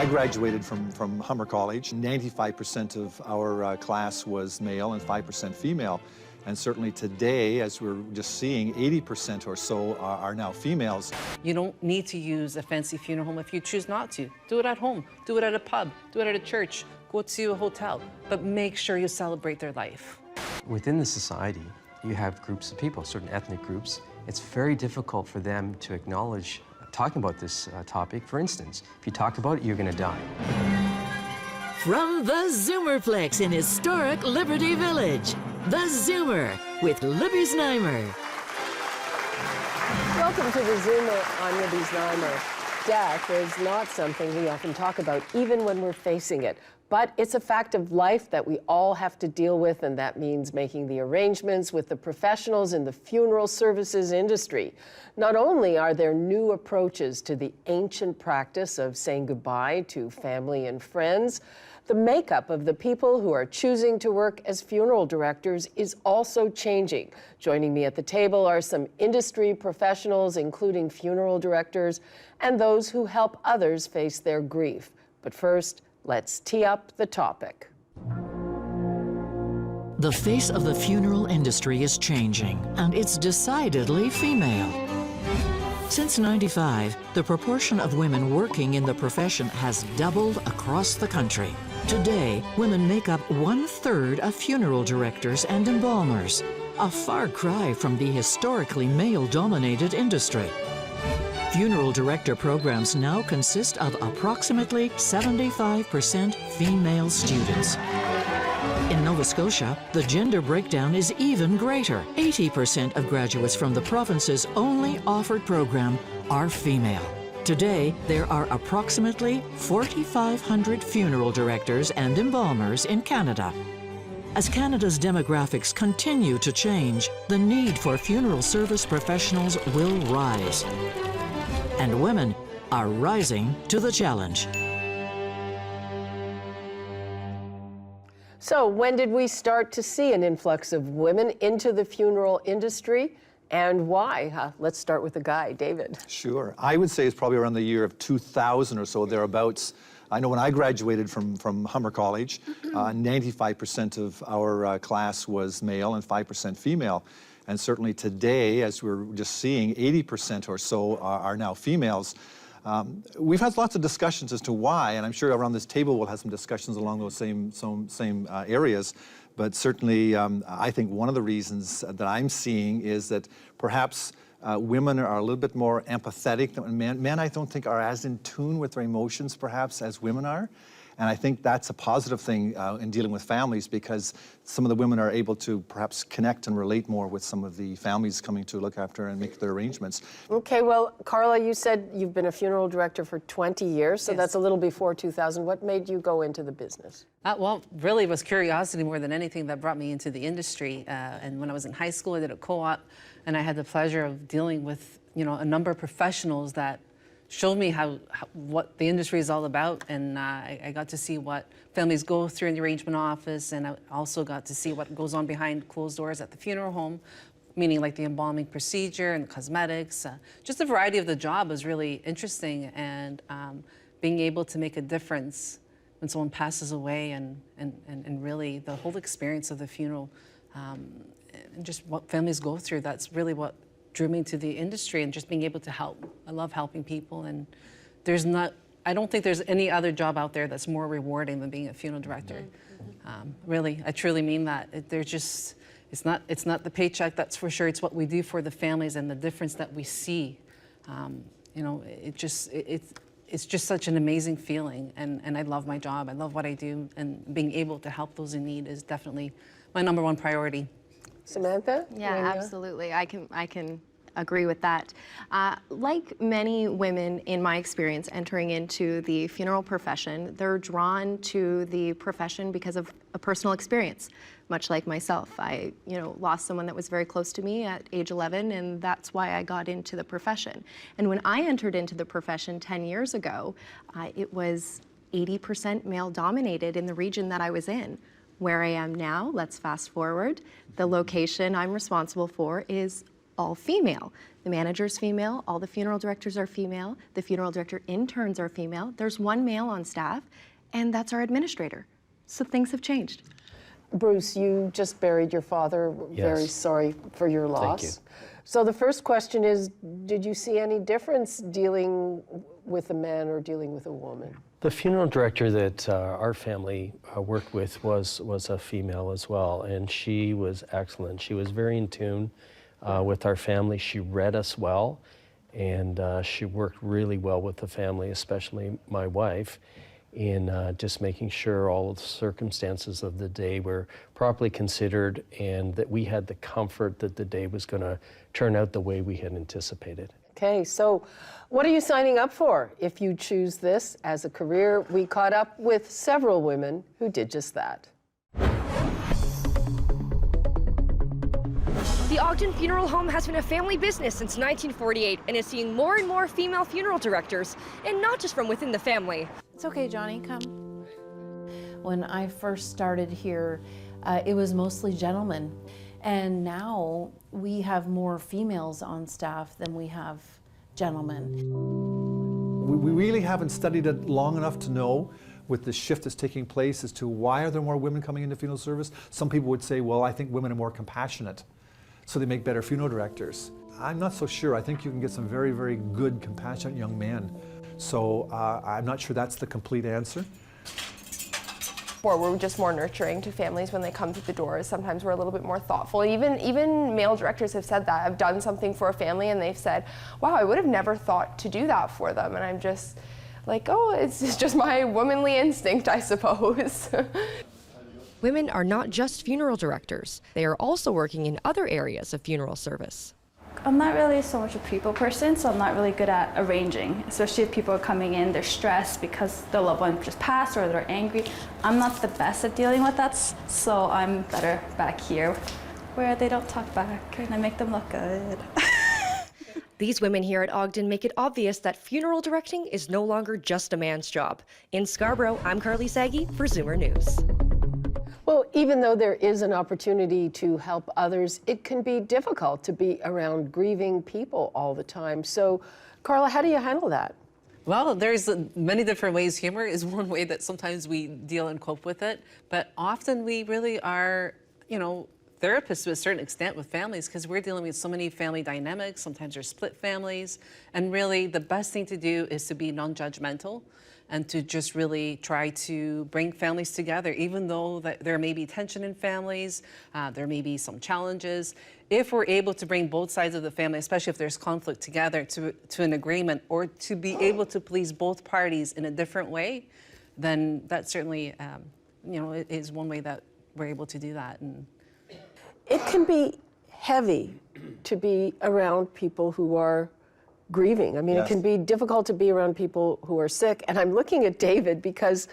I graduated from Humber College, 95% of our class was male and 5% female. And certainly today, as we're just seeing, 80% or so are now females. You don't need to use a fancy funeral home if you choose not to. Do it at home, do it at a pub, do it at a church, go to a hotel, but make sure you celebrate their life. Within the society, you have groups of people, certain ethnic groups. It's very difficult for them to acknowledge talking about this topic. For instance, if you talk about it, you're going to die. From the Zoomerplex in historic Liberty Village, the Zoomer with Libby Znaimer. Welcome to the Zoomer. I'm Libby Znaimer. Death is not something we often talk about, even when we're facing it. But it's a fact of life that we all have to deal with, and that means making the arrangements with the professionals in the funeral services industry. Not only are there new approaches to the ancient practice of saying goodbye to family and friends, the makeup of the people who are choosing to work as funeral directors is also changing. Joining me at the table are some industry professionals, including funeral directors, and those who help others face their grief. But first, let's tee up the topic. The face of the funeral industry is changing, and it's decidedly female. Since '95, the proportion of women working in the profession has doubled across the country. Today, women make up 1/3 of funeral directors and embalmers, a far cry from the historically male-dominated industry. Funeral director programs now consist of approximately 75% female students. In Nova Scotia, the gender breakdown is even greater. 80% of graduates from the province's only offered program are female. Today, there are approximately 4,500 funeral directors and embalmers in Canada. As Canada's demographics continue to change, the need for funeral service professionals will rise. And women are rising to the challenge. So when did we start to see an influx of women into the funeral industry, and why? Let's start with the guy, David. Sure. I would say it's probably around the year of 2000 or so, thereabouts. I know when I graduated from Humber College, 95% of our class was male and 5% female. And certainly today, as we're just seeing, 80% or so are now females. We've had lots of discussions as to why, and I'm sure around this table we'll have some discussions along those same areas. But certainly, I think one of the reasons that I'm seeing is that perhaps women are a little bit more empathetic than men. Men, I don't think, are as in tune with their emotions, perhaps, as women are. And I think that's a positive thing in dealing with families, because some of the women are able to perhaps connect and relate more with some of the families coming to look after and make their arrangements. Okay, well, Carla, you said you've been a funeral director for 20 years, so Yes. That's a little before 2000. What made you go into the business? Well, really it was curiosity more than anything that brought me into the industry. And when I was in high school, I did a co-op, and I had the pleasure of dealing with, a number of professionals that showed me what the industry is all about, and I got to see what families go through in the arrangement office, and I also got to see what goes on behind closed doors at the funeral home, meaning like the embalming procedure and the cosmetics. Just a variety of the job was really interesting, and being able to make a difference when someone passes away, and really the whole experience of the funeral, and just what families go through, that's really what drew me to the industry, and just being able to help. I love helping people, and I don't think there's any other job out there that's more rewarding than being a funeral director. Really, I truly mean that. It's not the paycheck, that's for sure. It's what we do for the families and the difference that we see. It's just such an amazing feeling, and I love my job. I love what I do, and being able to help those in need is definitely my #1 priority. Samantha? Yeah, absolutely. I can agree with that. Like many women in my experience entering into the funeral profession, they're drawn to the profession because of a personal experience. Much like myself, I lost someone that was very close to me at age 11, and that's why I got into the profession. And when I entered into the profession 10 years ago, it was 80% male dominated in the region that I was in. Where I am now, let's fast forward, the location I'm responsible for is all female. The manager's female, all the funeral directors are female, the funeral director interns are female, there's one male on staff, and that's our administrator. So things have changed. Bruce, you just buried your father. Yes. Very sorry for your loss. Thank you. So the first question is, did you see any difference dealing with a man or dealing with a woman? The funeral director that our family worked with was a female as well, and she was excellent. She was very in tune with our family. She read us well, and she worked really well with the family, especially my wife, in just making sure all of the circumstances of the day were properly considered and that we had the comfort that the day was going to turn out the way we had anticipated. Okay, so what are you signing up for if you choose this as a career? We caught up with several women who did just that. The Ogden Funeral Home has been a family business since 1948 and is seeing more and more female funeral directors, and not just from within the family. It's okay, Johnny, come. When I first started here, it was mostly gentlemen. And now we have more females on staff than we have gentlemen. We really haven't studied it long enough to know with the shift that's taking place as to why are there more women coming into funeral service. Some people would say, well, I think women are more compassionate, so they make better funeral directors. I'm not so sure. I think you can get some very, very good, compassionate young men. So I'm not sure that's the complete answer. Or we're just more nurturing to families when they come through the doors. Sometimes we're a little bit more thoughtful. Even male directors have said that. I've done something for a family and they've said, wow, I would have never thought to do that for them. And I'm just like, oh, it's just my womanly instinct, I suppose. Women are not just funeral directors. They are also working in other areas of funeral service. I'm not really so much a people person, so I'm not really good at arranging, especially if people are coming in, they're stressed because their loved one just passed or they're angry. I'm not the best at dealing with that, so I'm better back here where they don't talk back and I make them look good. These women here at Ogden make it obvious that funeral directing is no longer just a man's job. In Scarborough, I'm Carly Saggy for Zoomer News. Well, even though there is an opportunity to help others, it can be difficult to be around grieving people all the time. So, Carla, how do you handle that? Well, there's many different ways. Humor is one way that sometimes we deal and cope with it, but often we really are, therapists to a certain extent with families because we're dealing with so many family dynamics. Sometimes there's split families, and really the best thing to do is to be non-judgmental and to just really try to bring families together, even though there may be tension in families, there may be some challenges. If we're able to bring both sides of the family, especially if there's conflict, together to an agreement or to be able to please both parties in a different way, then that certainly, is one way that we're able to do that. And it can be heavy to be around people who are grieving. I mean, Yes. It can be difficult to be around people who are sick. And I'm looking at David because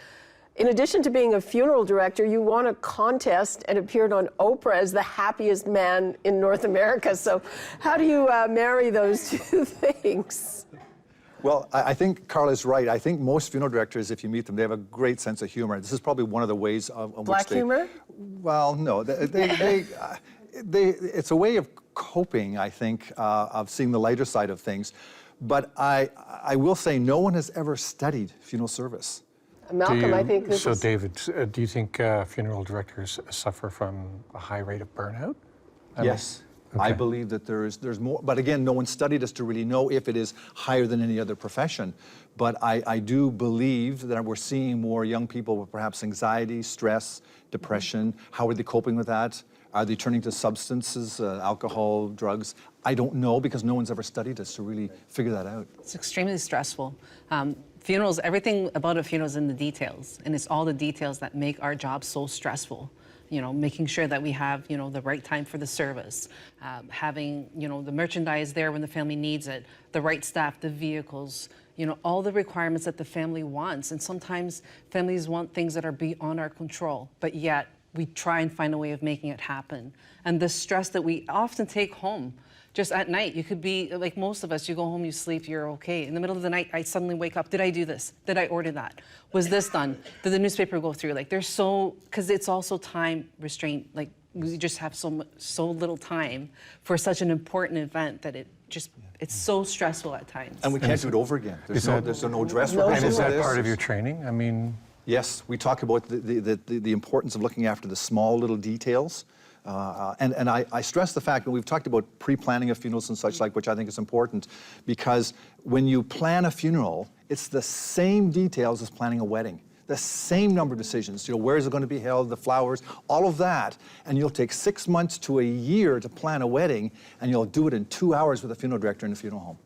in addition to being a funeral director, you won a contest and appeared on Oprah as the happiest man in North America. So how do you marry those two things? Well, I think Carla's right. I think most funeral directors, if you meet them, they have a great sense of humor. This is probably one of the ways of Black which they... humor? Well, no. It's a way of coping, I think, of seeing the lighter side of things. But I will say no one has ever studied funeral service. Malcolm, I think this is... David, do you think funeral directors suffer from a high rate of burnout? Yes. I believe that there's more, but again, no one studied us to really know if it is higher than any other profession. But I do believe that we're seeing more young people with perhaps anxiety, stress, depression. How are they coping with that? Are they turning to substances, alcohol, drugs? I don't know because no one's ever studied us to really figure that out. it's extremely stressful. Funerals, everything about a funeral is in the details, and it's all the details that make our job so stressful. Making sure that we have, the right time for the service, having, the merchandise there when the family needs it, the right staff, the vehicles, all the requirements that the family wants. And sometimes families want things that are beyond our control, but yet we try and find a way of making it happen. And the stress that we often take home, just at night, you could be, like most of us, you go home, you sleep, you're okay. In the middle of the night, I suddenly wake up, did I do this? Did I order that? Was this done? Did the newspaper go through? Because it's also time restraint, we just have so little time for such an important event that it's so stressful at times. And we can't do it over again. There's no dress And rehearsal. is that for part this. of your training? I mean, Yes, we talk about the importance of looking after the small little details. And I stress the fact that we've talked about pre-planning of funerals and such like, which I think is important, because when you plan a funeral, it's the same details as planning a wedding. The same number of decisions, where is it going to be held, the flowers, all of that. And you'll take 6 months to a year to plan a wedding, and you'll do it in 2 hours with a funeral director in a funeral home.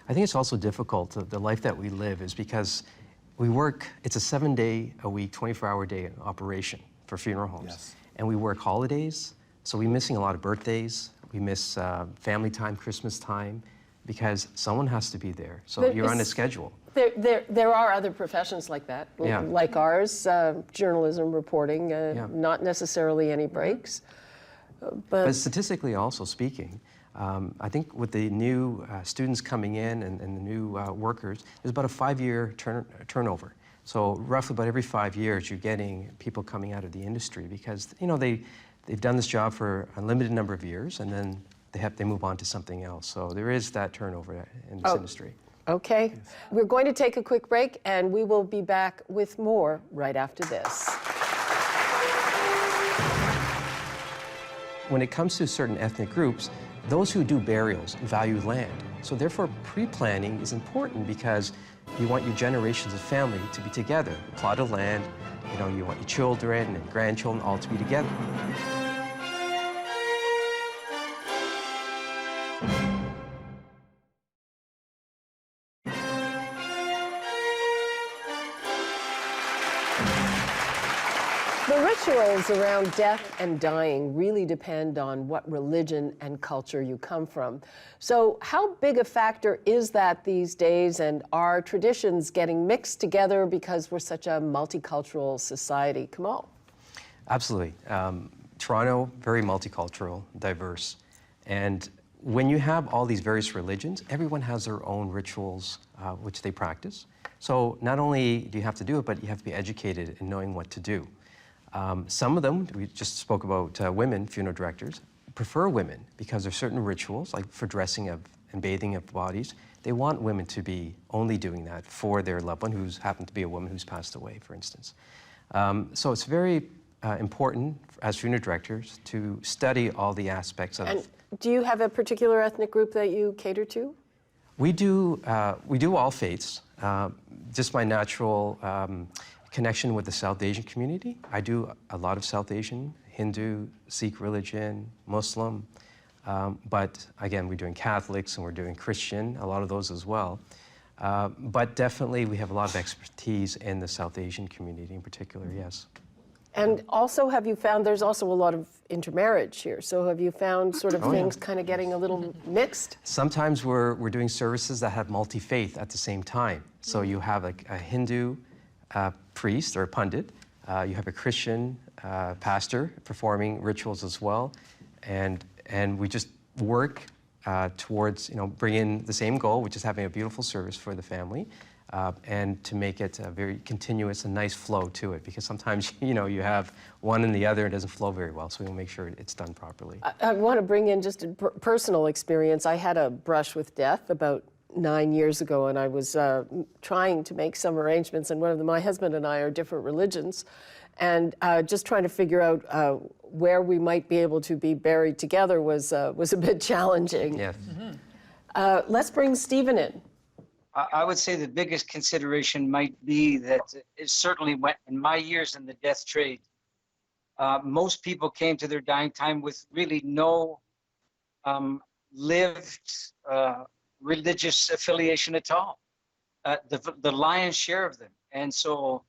I think it's also difficult, the life that we live is because we work, it's a 7-day-a-week, 24-hour-day operation for funeral homes. Yes. And we work holidays, so we're missing a lot of birthdays. We miss family time, Christmas time, because someone has to be there. So you're on a schedule. There are other professions like that, Yeah. like ours, journalism, reporting, not necessarily any breaks. But statistically also speaking, I think with the new students coming in and the new workers, there's about a 5-year turnover. So roughly about every 5 years, you're getting people coming out of the industry because they've done this job for a limited number of years, and then they move on to something else. So there is that turnover in this industry. Okay, we're going to take a quick break, and we will be back with more right after this. When it comes to certain ethnic groups, those who do burials value land. So therefore, pre-planning is important because you want your generations of family to be together. A plot of land, you want your children and grandchildren all to be together. The rituals around death and dying really depend on what religion and culture you come from. So how big a factor is that these days, and are traditions getting mixed together because we're such a multicultural society? Kamal. Absolutely. Toronto, very multicultural, diverse. And when you have all these various religions, everyone has their own rituals which they practice. So not only do you have to do it, but you have to be educated in knowing what to do. Some of them, we just spoke about women, funeral directors, prefer women because there are certain rituals, like for dressing of and bathing of bodies. They want women to be only doing that for their loved one who's happened to be a woman who's passed away, for instance. So it's very important as funeral directors to study all the aspects of. And do you have a particular ethnic group that you cater to? We do all faiths. Just my natural connection with the South Asian community. I do a lot of South Asian, Hindu, Sikh religion, Muslim, but again, we're doing Catholics and we're doing Christian, a lot of those as well. But definitely we have a lot of expertise in the South Asian community in particular, yes. And also, have you found there's also a lot of intermarriage here? So have you found sort of things kind of getting a little mixed? Sometimes we're doing services that have multi-faith at the same time. So you have a Hindu priest or a pundit, you have a Christian pastor performing rituals as well, and we just work towards bringing the same goal, which is having a beautiful service for the family, and to make it a very continuous and nice flow to it, because sometimes you have one and the other, and it doesn't flow very well, so we will make sure it's done properly. I want to bring in just a personal experience. I had a brush with death about 9 years ago, and I was trying to make some arrangements, and my husband and I are different religions, and just trying to figure out where we might be able to be buried together was a bit challenging. Yes. Let's bring Stephen in. I would say the biggest consideration might be that it certainly went in my years in the death trade. Most people came to their dying time with really no lived religious affiliation at all. The lion's share of them, and so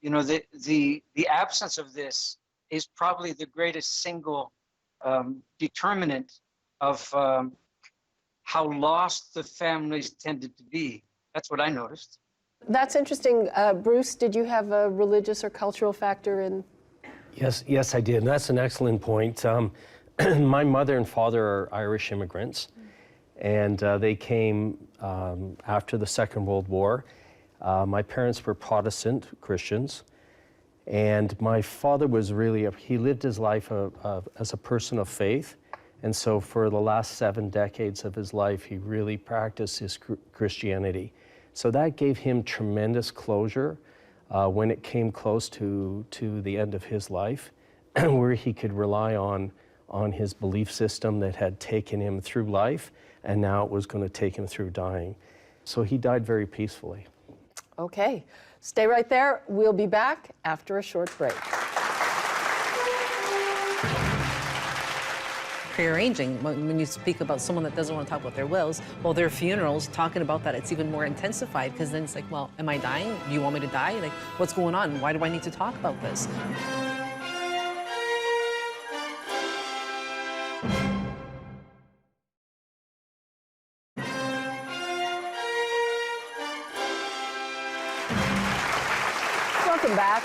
the absence of this is probably the greatest single determinant of how lost the families tended to be. That's what I noticed. That's interesting. Bruce, did you have a religious or cultural factor in? Yes, I did. And that's an excellent point. My mother and father are Irish immigrants, and they came after the Second World War. My parents were Protestant Christians, And my father was really, he lived his life as a person of faith. And so for the last 7 decades of his life, he really practiced his Christianity. So that gave him tremendous closure when it came close to the end of his life, where he could rely on his belief system that had taken him through life, and now it was going to take him through dying. So he died very peacefully. Okay, stay right there. We'll be back after a short break. Prearranging, when you speak about someone that doesn't want to talk about their wills, well, their funerals, talking about that, it's even more intensified, because then it's like, well, am I dying? Do you want me to die? Like, what's going on? Why do I need to talk about this? Welcome back.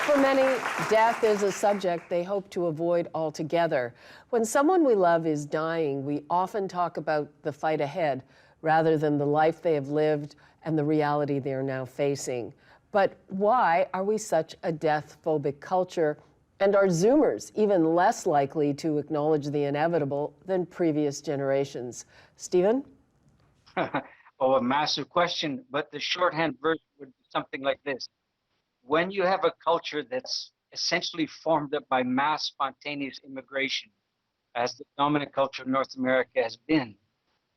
For many, death is a subject they hope to avoid altogether. When someone we love is dying, we often talk about the fight ahead rather than the life they have lived and the reality they are now facing. But why are we such a death-phobic culture? And are Zoomers even less likely to acknowledge the inevitable than previous generations? Stephen? Oh, a massive question, but the shorthand version would be something like this. When you have a culture that's essentially formed up by mass spontaneous immigration, as the dominant culture of North America has been,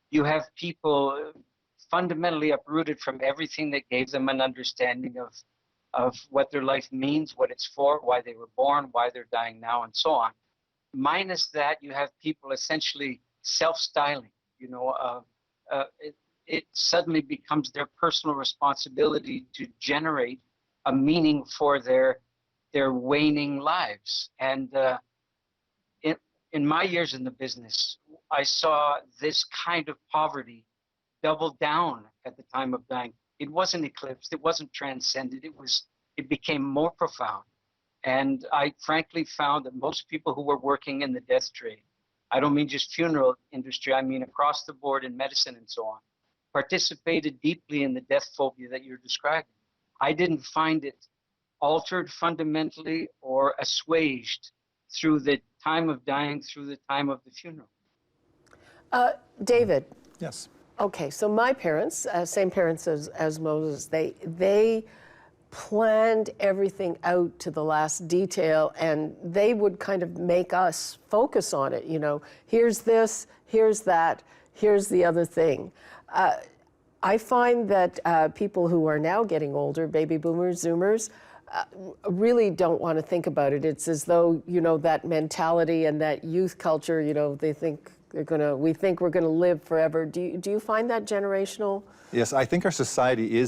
you have people fundamentally uprooted from everything that gave them an understanding of what their life means, what it's for, why they were born, why they're dying now, and so on. Minus that, you have people essentially self-styling. You know, it suddenly becomes their personal responsibility to generate a meaning for their waning lives. And in my years in the business, I saw this kind of poverty double down at the time of dying. It wasn't eclipsed, it wasn't transcended, it became more profound. And I frankly found that most people who were working in the death trade, I don't mean just funeral industry, I mean across the board in medicine and so on, participated deeply in the death phobia that you're describing. I didn't find it altered fundamentally or assuaged through the time of dying, through the time of the funeral. David. Yes. Okay, so my parents, same parents as Moses, they planned everything out to the last detail, and they would kind of make us focus on it. You know, here's this, here's that, here's the other thing. I find that people who are now getting older, baby boomers, Zoomers, really don't want to think about it. It's as though, you know, that mentality and that youth culture, you know, they think we think we're gonna live forever. Do you find that generational? Yes, I think our society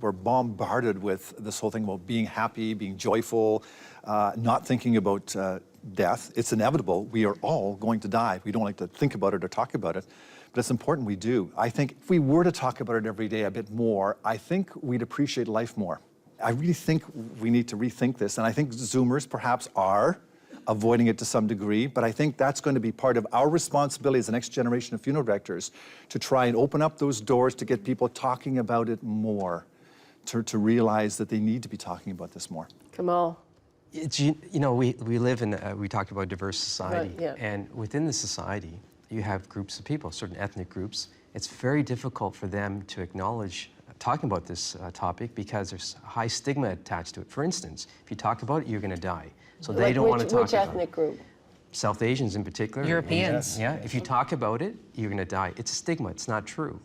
we're bombarded with this whole thing about being happy, being joyful, not thinking about death. It's inevitable. We are all going to die. We don't like to think about it or talk about it, but it's important we do. I think if we were to talk about it every day a bit more, I think we'd appreciate life more. I really think we need to rethink this, and I think Zoomers perhaps are avoiding it to some degree, but I think that's going to be part of our responsibility as the next generation of funeral directors to try and open up those doors to get people talking about it more, to realize that they need to be talking about this more. Kamal? It's, you know, we live in, we talked about diverse society, Right, yeah. and within the society, you have groups of people, certain ethnic groups. It's very difficult for them to acknowledge talking about this topic because there's a high stigma attached to it. For instance, if you talk about it, you're going to die. So they don't want to talk about it. Which ethnic group? South Asians in particular. Europeans. Yeah, if you talk about it, you're going to die. It's a stigma. It's not true.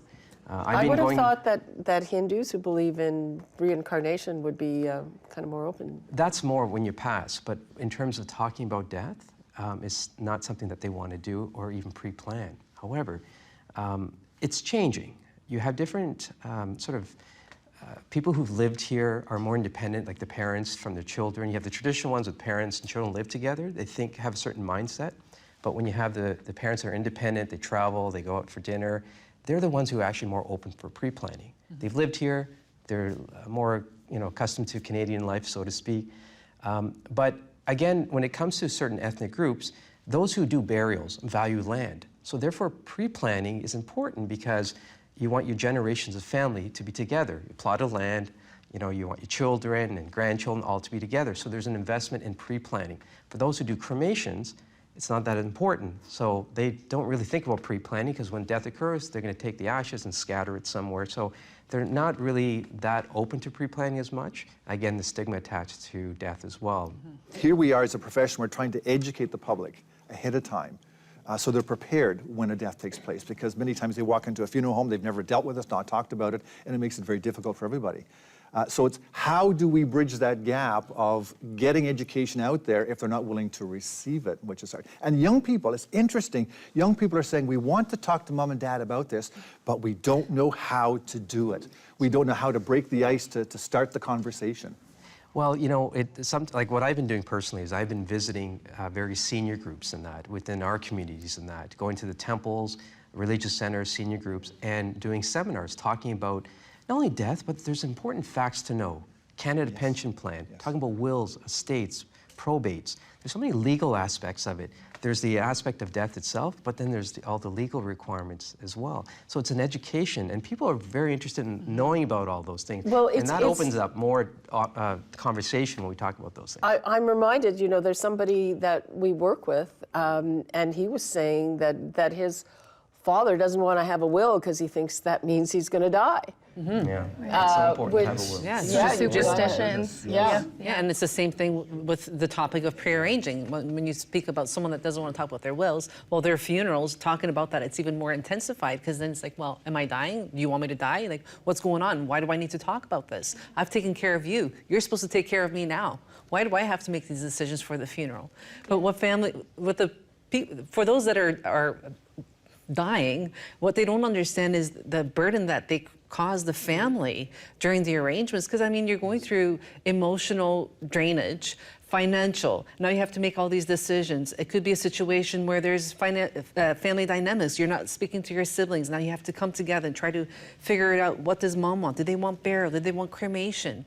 I would have thought that Hindus who believe in reincarnation would be kind of more open. That's more when you pass, but in terms of talking about death, it's not something that they want to do or even pre-plan. However, it's changing. You have different people who've lived here are more independent, like the parents from their children. You have the traditional ones with parents and children live together. They have a certain mindset. But when you have the parents that are independent, they travel, they go out for dinner, they're the ones who are actually more open for pre-planning. Mm-hmm. They've lived here, they're more accustomed to Canadian life, so to speak. But again, when it comes to certain ethnic groups, those who do burials value land. So therefore, pre-planning is important because you want your generations of family to be together. You plot of land, You know, you want your children and grandchildren all to be together. So there's an investment in pre-planning. For those who do cremations, it's not that important. So they don't really think about pre-planning because when death occurs, they're going to take the ashes and scatter it somewhere. So they're not really that open to pre-planning as much. Again, the stigma attached to death as well. Here we are as a profession, we're trying to educate the public ahead of time so they're prepared when a death takes place, because many times they walk into a funeral home, they've never dealt with us, not talked about it, and it makes it very difficult for everybody. So it's how do we bridge that gap of getting education out there if they're not willing to receive it, which is hard. And young people, it's interesting, young people are saying, we want to talk to mom and dad about this, but we don't know how to do it. We don't know how to break the ice to start the conversation. Well, you know, like what I've been doing personally is I've been visiting various senior groups and that within our communities and that, going to the temples, religious centers, senior groups, and doing seminars talking about not only death, but there's important facts to know. Canada Pension Plan, talking about wills, estates, probates. There's so many legal aspects of it. There's the aspect of death itself, but then there's all the legal requirements as well. So it's an education, and people are very interested in knowing about all those things. Well, and that opens up more conversation when we talk about those things. I'm reminded, you know, there's somebody that we work with, and he was saying that his father doesn't want to have a will because he thinks that means he's going to die. Yeah, it's so important to have a will. Yeah, it's Just superstitions. Yeah. Yeah, and it's the same thing with the topic of prearranging. When you speak about someone that doesn't want to talk about their wills, well, their funerals, talking about that, it's even more intensified, because then it's like, well, am I dying? Do you want me to die? Like, what's going on? Why do I need to talk about this? I've taken care of you. You're supposed to take care of me now. Why do I have to make these decisions for the funeral? But for those that are dying, what they don't understand is the burden that they cause the family during the arrangements, because I mean, you're going through emotional drainage, financial. Now you have to make all these decisions. It could be a situation where there's family dynamics. You're not speaking to your siblings. Now you have to come together and try to figure it out. What does mom want? Did they want burial? Did they want cremation?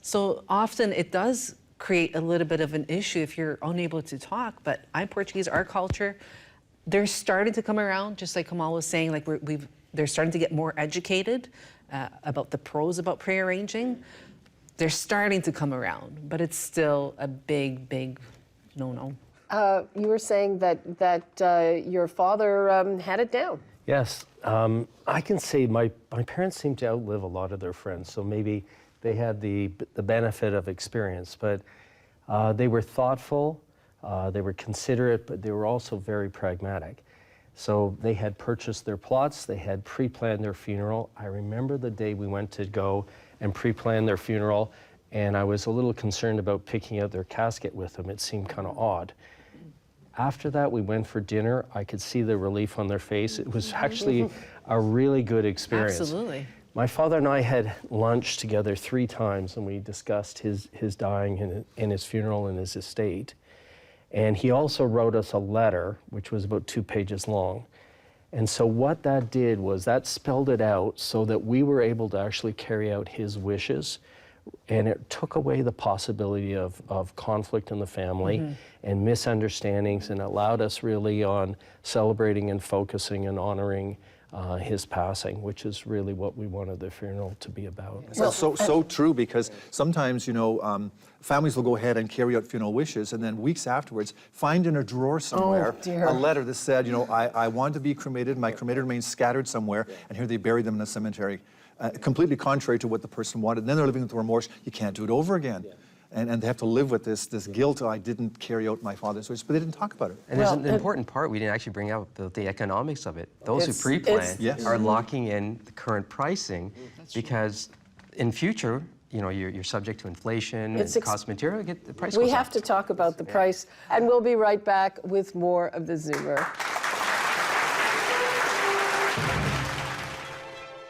So often it does create a little bit of an issue if you're unable to talk. But I'm Portuguese, our culture, they're starting to come around, just like Kamal was saying, like they're starting to get more educated about the pros about prearranging. They're starting to come around, but it's still a big, big no-no. You were saying that your father had it down. Yes, I can say my parents seemed to outlive a lot of their friends, so maybe they had the benefit of experience, but they were thoughtful, they were considerate, but they were also very pragmatic. So they had purchased their plots, they had pre-planned their funeral. I remember the day we went to go and pre-plan their funeral, and I was a little concerned about picking out their casket with them. It seemed kind of odd. After that, we went for dinner. I could see the relief on their face. It was actually a really good experience. Absolutely. My father and I had lunch together 3 times, and we discussed his dying and his funeral and his estate. And he also wrote us a letter, which was about 2 pages long. And so what that did was that spelled it out so that we were able to actually carry out his wishes. And it took away the possibility of conflict in the family and misunderstandings, and allowed us really on celebrating and focusing and honoring his passing, which is really what we wanted the funeral to be about. Well, so true, because sometimes, you know, families will go ahead and carry out funeral wishes, and then weeks afterwards find in a drawer somewhere a letter that said, you know, I want to be cremated, my cremated remains scattered somewhere, and here they bury them in a cemetery. Completely contrary to what the person wanted. And then they're living with the remorse. You can't do it over again. And they have to live with this guilt. I didn't carry out my father's wishes, but they didn't talk about it. And there's an important part we didn't actually bring out, the economics of it. Those who pre-plan are locking in the current pricing, because in future, you know, you're subject to inflation and cost of material, the price goes up. We have to talk about the price, and we'll be right back with more of the Zoomer.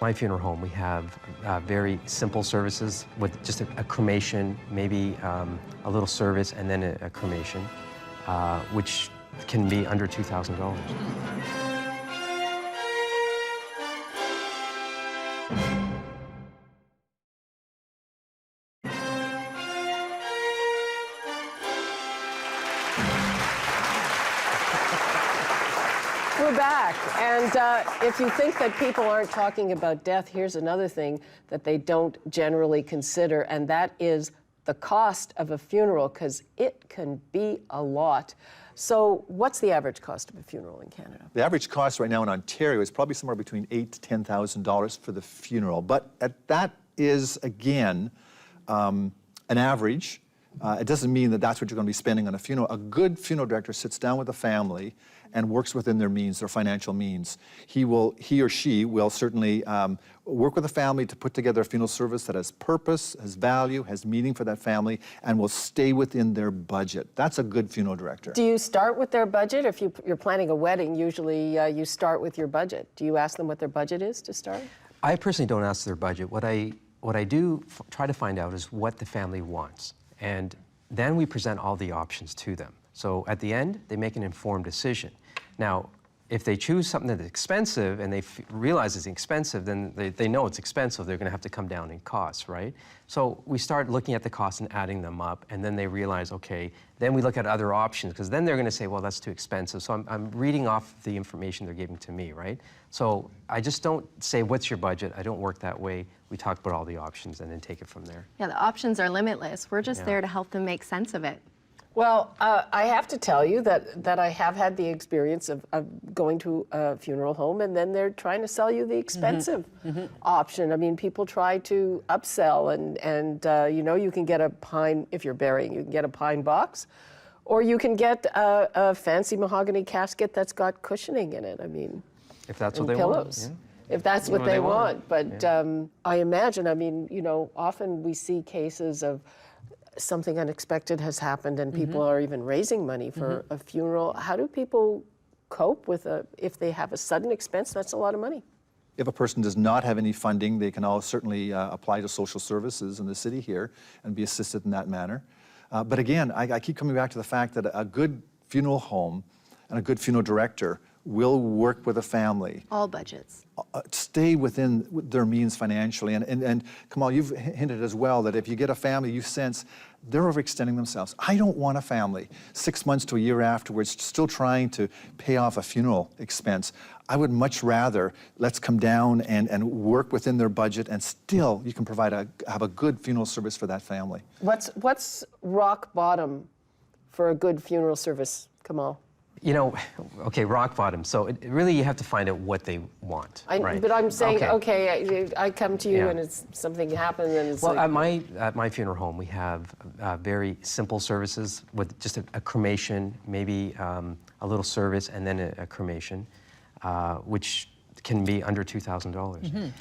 My funeral home, we have very simple services with just a cremation, maybe a little service, and then a cremation, which can be under $2,000. We're back. And if you think that people aren't talking about death, here's another thing that they don't generally consider, and that is the cost of a funeral, because it can be a lot. So what's the average cost of a funeral in Canada? The average cost right now in Ontario is probably somewhere between $8,000 to $10,000 for the funeral. But that is, again, an average. It doesn't mean that that's what you're going to be spending on a funeral. A good funeral director sits down with a family and works within their means, their financial means. He or she will certainly work with the family to put together a funeral service that has purpose, has value, has meaning for that family, and will stay within their budget. That's a good funeral director. Do you start with their budget? If you're planning a wedding, usually you start with your budget. Do you ask them what their budget is to start? I personally don't ask their budget. What I do try to find out is what the family wants. And then we present all the options to them. So at the end, they make an informed decision. Now, if they choose something that's expensive and they realize it's expensive, then they know it's expensive, they're gonna have to come down in costs, right? So we start looking at the costs and adding them up, and then they realize, okay, then we look at other options, because then they're gonna say, well, that's too expensive. So I'm reading off the information they're giving to me, right? So I just don't say, what's your budget? I don't work that way. We talk about all the options and then take it from there. Yeah, the options are limitless. We're just there to help them make sense of it. Well, I have to tell you that I have had the experience of going to a funeral home, and then they're trying to sell you the expensive option. I mean, people try to upsell, and you know, you can get a pine, if you're burying, you can get a pine box, or you can get a fancy mahogany casket that's got cushioning in it. I mean, if that's what and they pillows. want. If that's what they want. But I imagine, I mean, you know, often we see cases of something unexpected has happened and people are even raising money for a funeral. How do people cope with if they have a sudden expense? That's a lot of money. If a person does not have any funding, they can all certainly apply to social services in the city here and be assisted in that manner. But again, I keep coming back to the fact that a good funeral home and a good funeral director will work with a family. All budgets. Stay within their means financially. And Kamal, you've hinted as well that if you get a family, you sense they're overextending themselves. I don't want a family 6 months to a year afterwards still trying to pay off a funeral expense. I would much rather let's come down and work within their budget, and still you can have a good funeral service for that family. What's rock bottom for a good funeral service, Kamal? You know, okay, rock bottom. So really you have to find out what they want, right? But I'm saying, okay, I come to you and it's something happened and it's well, like... at my funeral home, we have very simple services with just a cremation, maybe a little service, and then a cremation, which can be under $2,000.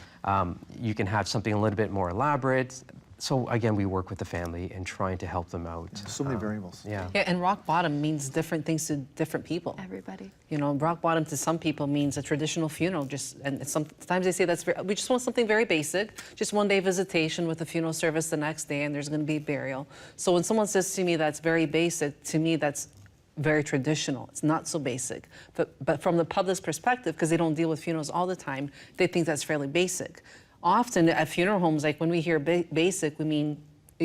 You can have something a little bit more elaborate. So again, we work with the family and trying to help them out. So many variables. Yeah, and rock bottom means different things to different people. Everybody. You know, rock bottom to some people means a traditional funeral. And sometimes they say we just want something very basic, just one day visitation with a funeral service the next day, and there's going to be burial. So when someone says to me that's very basic, to me that's very traditional. It's not so basic. But from the public's perspective, because they don't deal with funerals all the time, they think that's fairly basic. Often at funeral homes, like when we hear basic, it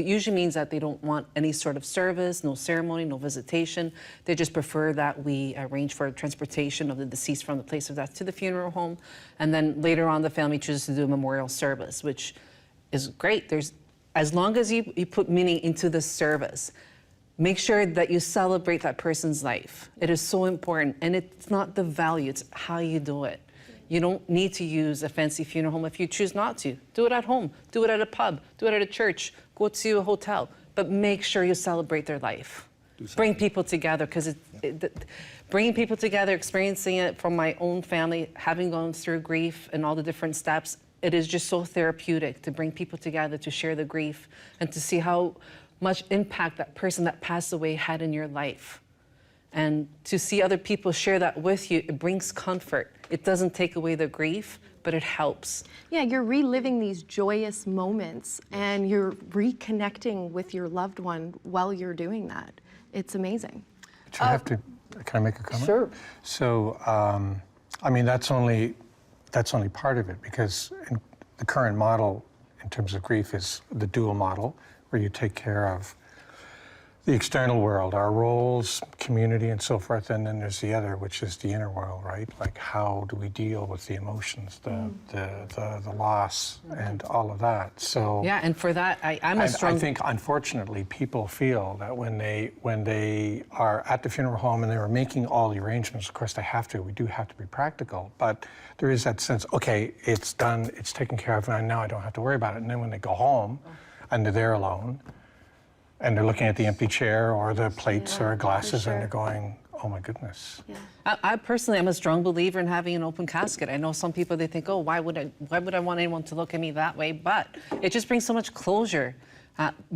usually means that they don't want any sort of service, no ceremony, no visitation. They just prefer that we arrange for transportation of the deceased from the place of death to the funeral home. And then later on, the family chooses to do a memorial service, which is great. As long as you put meaning into the service, make sure that you celebrate that person's life. It is so important. And it's not the value, it's how you do it. You don't need to use a fancy funeral home if you choose not to. Do it at home, do it at a pub, do it at a church, go to a hotel, but make sure you celebrate their life. Bring people together, because bringing people together, experiencing it from my own family, having gone through grief and all the different steps, it is just so therapeutic to bring people together, to share the grief, and to see how much impact that person that passed away had in your life. And to see other people share that with you, it brings comfort. It doesn't take away the grief, but it helps. Yeah, you're reliving these joyous moments and you're reconnecting with your loved one while you're doing that. It's amazing. Can I make a comment? Sure. So, I mean, that's only part of it, because in the current model in terms of grief is the dual model, where you take care of the external world, our roles, community, and so forth, and then there's the other, which is the inner world, right? Like, how do we deal with the emotions, the loss, and all of that? So Yeah, and for that, I'm a strong. I think, unfortunately, people feel that when they are at the funeral home and they are making all the arrangements, of course they have to. We do have to be practical, but there is that sense. Okay, it's done. It's taken care of, and now I don't have to worry about it. And then when they go home, and they're there alone, and they're looking at the empty chair or the plates or glasses, and they're going, "Oh my goodness." Yeah. I personally am a strong believer in having an open casket. I know some people, they think, oh, why would I want anyone to look at me that way? But it just brings so much closure.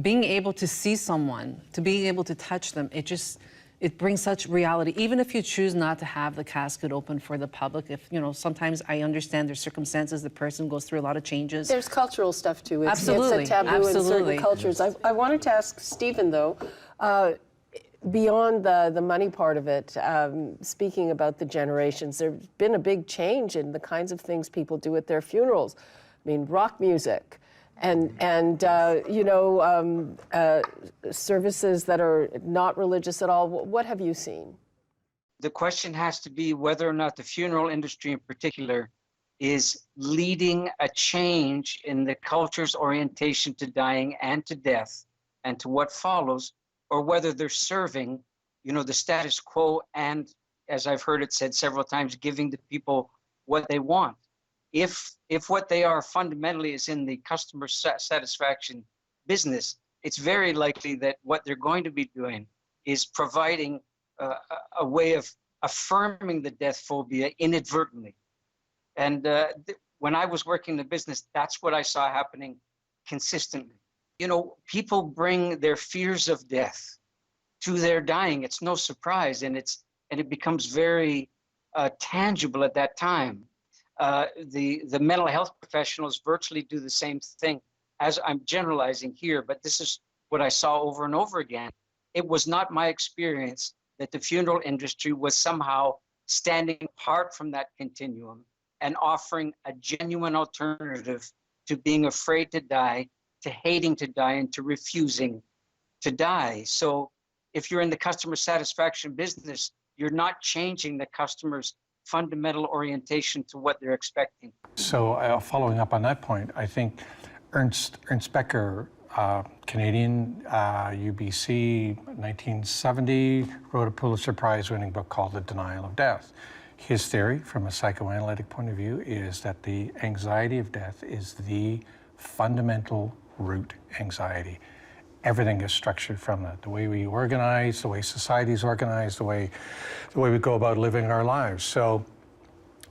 Being able to see someone, to being able to touch them, it brings such reality. Even if you choose not to have the casket open for the public, if, you know, sometimes I understand there's circumstances, the person goes through a lot of changes. There's cultural stuff too. Absolutely. It's a taboo in certain cultures. I wanted to ask Stephen, though, beyond the money part of it, speaking about the generations, there's been a big change in the kinds of things people do at their funerals. I mean, rock music, and services that are not religious at all. What have you seen? The question has to be whether or not the funeral industry in particular is leading a change in the culture's orientation to dying and to death and to what follows, or whether they're serving, you know, the status quo and, as I've heard it said several times, giving the people what they want. If what they are fundamentally is in the customer satisfaction business, it's very likely that what they're going to be doing is providing a way of affirming the death phobia inadvertently. And when I was working the business, that's what I saw happening consistently. You know, people bring their fears of death to their dying. It's no surprise, and it becomes very tangible at that time. The mental health professionals virtually do the same thing, as I'm generalizing here, but this is what I saw over and over again. It was not my experience that the funeral industry was somehow standing apart from that continuum and offering a genuine alternative to being afraid to die, to hating to die, and to refusing to die. So if you're in the customer satisfaction business, you're not changing the customer's fundamental orientation to what they're expecting. So following up on that point, I think Ernst Becker, Canadian, UBC, 1970, wrote a Pulitzer Prize-winning book called The Denial of Death. His theory, from a psychoanalytic point of view, is that the anxiety of death is the fundamental root anxiety. Everything is structured from that. The way we organize, the way society is organized, the way we go about living our lives. So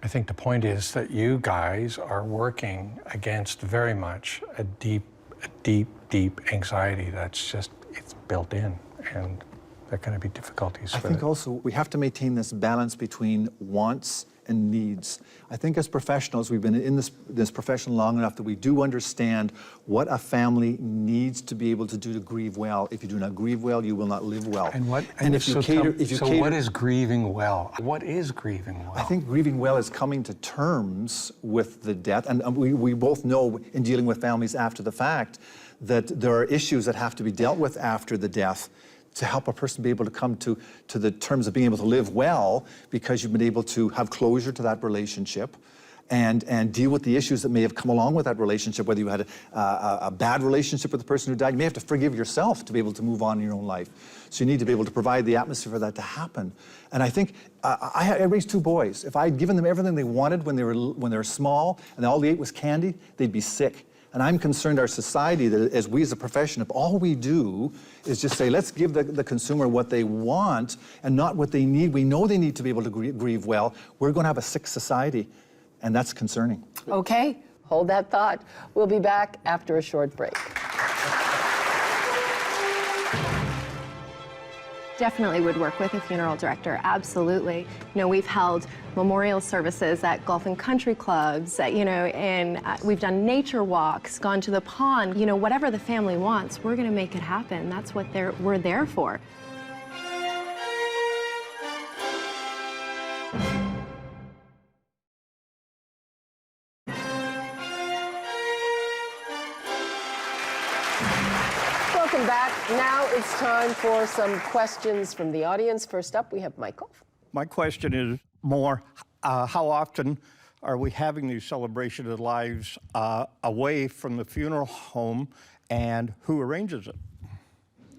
I think the point is that you guys are working against very much a deep anxiety that's just, it's built in, and there are going to be difficulties. I think also we have to maintain this balance between wants and needs. I think as professionals, we've been in this profession long enough that we do understand what a family needs to be able to do to grieve well. If you do not grieve well, you will not live well. And if you cater, what is grieving well? What is grieving well? I think grieving well is coming to terms with the death, and we both know in dealing with families after the fact that there are issues that have to be dealt with after the death to help a person be able to come to the terms of being able to live well, because you've been able to have closure to that relationship and deal with the issues that may have come along with that relationship, whether you had a bad relationship with the person who died. You may have to forgive yourself to be able to move on in your own life. So you need to be able to provide the atmosphere for that to happen. And I think, I raised two boys. If I had given them everything they wanted when they were small and all they ate was candy, they'd be sick. And I'm concerned our society, that as we as a profession, if all we do is just say, let's give the consumer what they want and not what they need, we know they need to be able to grieve well, we're going to have a sick society, and that's concerning. Okay, hold that thought. We'll be back after a short break. Definitely would work with a funeral director, absolutely. You know, we've held memorial services at golf and country clubs, you know, and we've done nature walks, gone to the pond, you know, whatever the family wants, we're gonna make it happen. That's what we're there for. Welcome back. Now it's it's time for some questions from the audience. First up, we have Michael. My question is more, how often are we having these celebration of lives away from the funeral home, and who arranges it?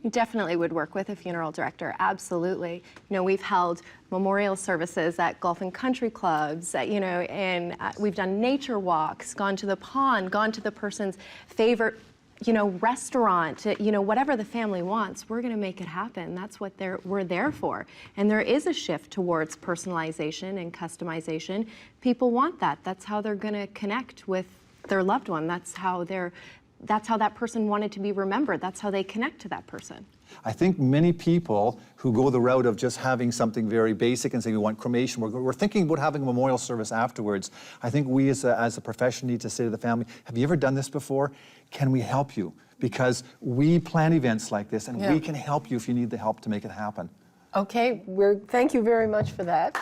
You definitely would work with a funeral director, absolutely. You know, we've held memorial services at golf and country clubs, you know, and we've done nature walks, gone to the pond, gone to the person's favorite, you know, restaurant, you know, whatever the family wants, we're going to make it happen. That's what we're there for. And there is a shift towards personalization and customization. People want that. That's how they're going to connect with their loved one. That's how that person wanted to be remembered. That's how they connect to that person. I think many people who go the route of just having something very basic and saying we want cremation, we're thinking about having a memorial service afterwards. I think we as a profession need to say to the family, have you ever done this before? Can we help you? Because we plan events like this, and we can help you if you need the help to make it happen. Okay, thank you very much for that.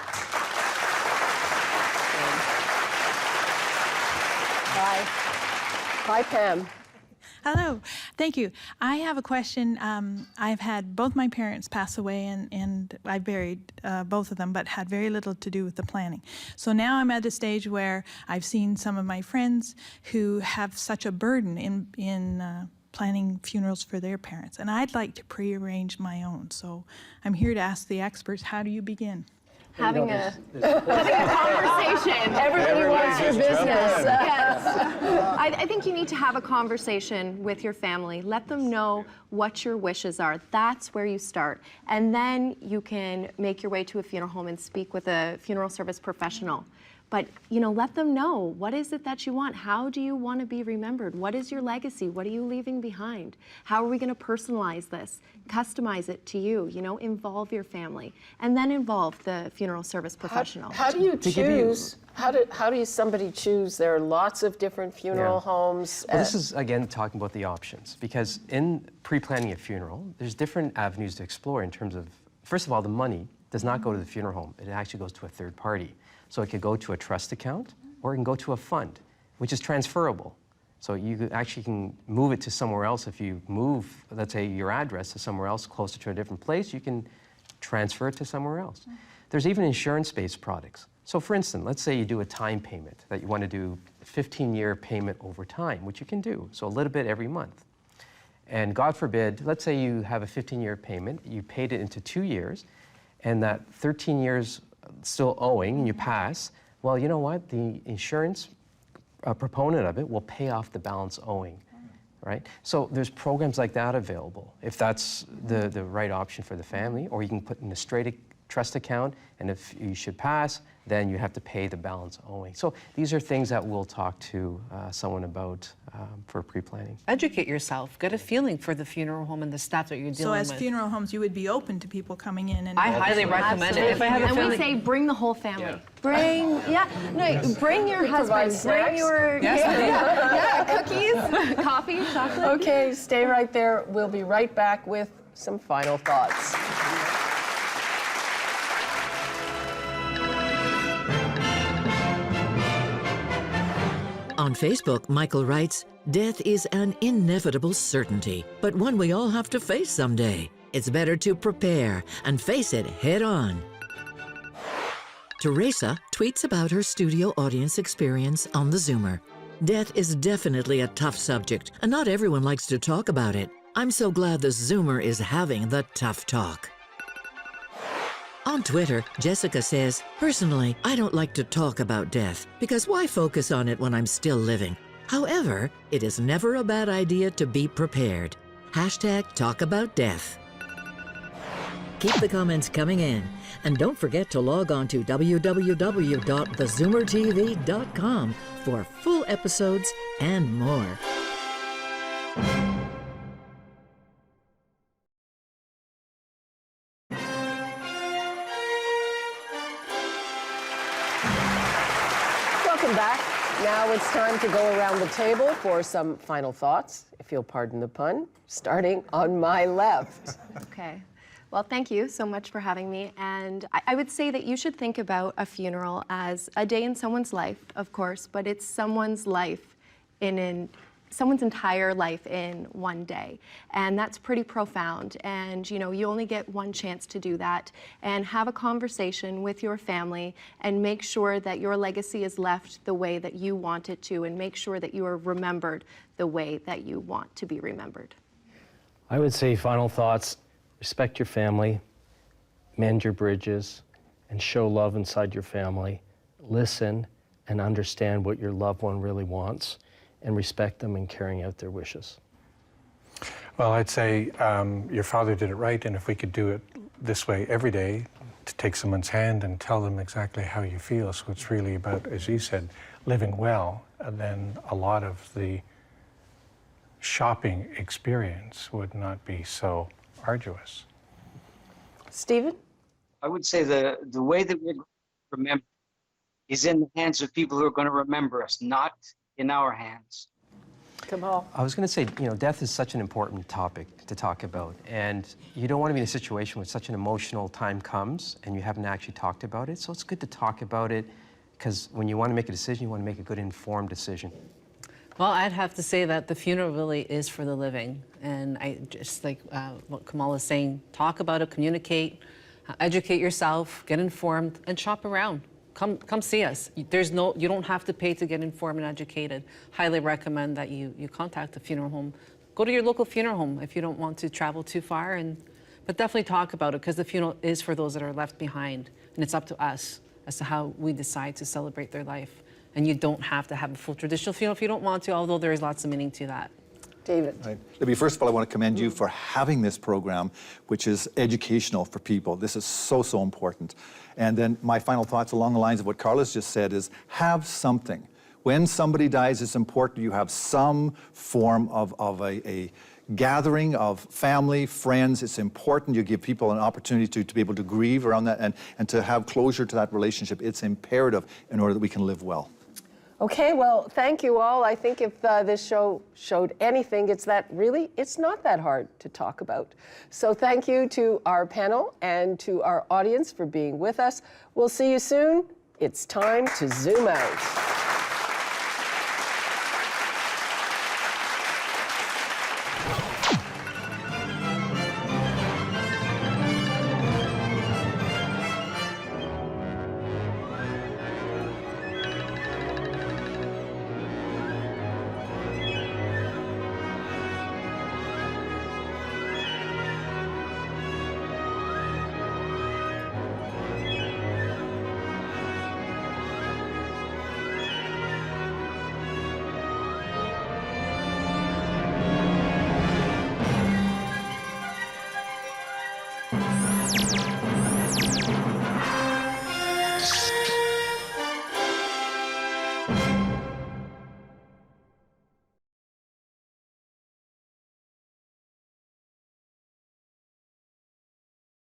Hi, Pam. Hello, thank you. I have a question. I've had both my parents pass away, and I buried both of them, but had very little to do with the planning. So now I'm at a stage where I've seen some of my friends who have such a burden in planning funerals for their parents, and I'd like to prearrange my own. So I'm here to ask the experts, how do you begin? Having a conversation. Everybody wants your business. Yes. I think you need to have a conversation with your family. Let them know what your wishes are. That's where you start. And then you can make your way to a funeral home and speak with a funeral service professional. But, you know, let them know, what is it that you want? How do you want to be remembered? What is your legacy? What are you leaving behind? How are we going to personalize this? Customize it to you, you know, involve your family. And then involve the funeral service professional. How do you choose? How do somebody choose? There are lots of different funeral homes. Well, this is, again, talking about the options. Because in pre-planning a funeral, there's different avenues to explore in terms of, first of all, the money does not go to the funeral home. It actually goes to a third party. So it could go to a trust account, or it can go to a fund, which is transferable. So you actually can move it to somewhere else. If you move, let's say, your address to somewhere else closer to a different place, you can transfer it to somewhere else. There's even insurance-based products. So for instance, let's say you do a time payment, that you want to do a 15-year payment over time, which you can do, so a little bit every month. And God forbid, let's say you have a 15-year payment, you paid it into 2 years, and that 13 years still owing, and you pass, well, you know what? The insurance proponent of it will pay off the balance owing, right? So there's programs like that available, if that's the right option for the family, or you can put in a straight trust account, and if you should pass, then you have to pay the balance owing. So these are things that we'll talk to someone about for pre-planning. Educate yourself, get a feeling for the funeral home and the staff that you're dealing with. So as funeral homes, you would be open to people coming in and... I highly recommend it. If I have a family... And we say bring the whole family. Bring, bring your husband, bring your, cookies, coffee, chocolate. Okay, stay right there. We'll be right back with some final thoughts. On Facebook, Michael writes, "Death is an inevitable certainty, but one we all have to face someday. It's better to prepare and face it head on." Teresa tweets about her studio audience experience on theZoomer. "Death is definitely a tough subject, and not everyone likes to talk about it. I'm so glad theZoomer is having the tough talk." On Twitter, Jessica says, "Personally, I don't like to talk about death, because why focus on it when I'm still living? However, it is never a bad idea to be prepared. #TalkAboutDeath." Keep the comments coming in, and don't forget to log on to www.thezoomertv.com for full episodes and more. Welcome back. Now it's time to go around the table for some final thoughts, if you'll pardon the pun, starting on my left. Okay. Well, thank you so much for having me. And I would say that you should think about a funeral as a day in someone's life, of course, but it's someone's life in someone's entire life in one day, and that's pretty profound. And you know, you only get one chance to do that, and have a conversation with your family and make sure that your legacy is left the way that you want it to, and make sure that you are remembered the way that you want to be remembered. I would say final thoughts: respect your family, mend your bridges, and show love inside your family. Listen and understand what your loved one really wants, and respect them in carrying out their wishes. Well, I'd say your father did it right, and if we could do it this way every day, to take someone's hand and tell them exactly how you feel, so it's really about, as you said, living well, and then a lot of the shopping experience would not be so arduous. Stephen? I would say the way that we're going to remember is in the hands of people who are going to remember us, not in our hands. Kamal? I was going to say, you know, death is such an important topic to talk about, and you don't want to be in a situation where such an emotional time comes and you haven't actually talked about it. So it's good to talk about it, because when you want to make a decision, you want to make a good informed decision. Well, I'd have to say that the funeral really is for the living, and I just like what Kamal is saying, talk about it, communicate, educate yourself, get informed, and shop around. Come see us. You don't have to pay to get informed and educated. Highly recommend that you contact the funeral home. Go to your local funeral home if you don't want to travel too far, but definitely talk about it, because the funeral is for those that are left behind, and it's up to us as to how we decide to celebrate their life. And you don't have to have a full traditional funeral if you don't want to, although there is lots of meaning to that. David. Right. Libby, first of all, I want to commend you for having this program, which is educational for people. This is so, so important. And then my final thoughts along the lines of what Carlos just said is have something. When somebody dies, it's important you have some form of a gathering of family, friends. It's important you give people an opportunity to be able to grieve around that and to have closure to that relationship. It's imperative in order that we can live well. Okay, well, thank you all. I think if this show showed anything, it's that really, it's not that hard to talk about. So thank you to our panel and to our audience for being with us. We'll see you soon. It's time to zoom out.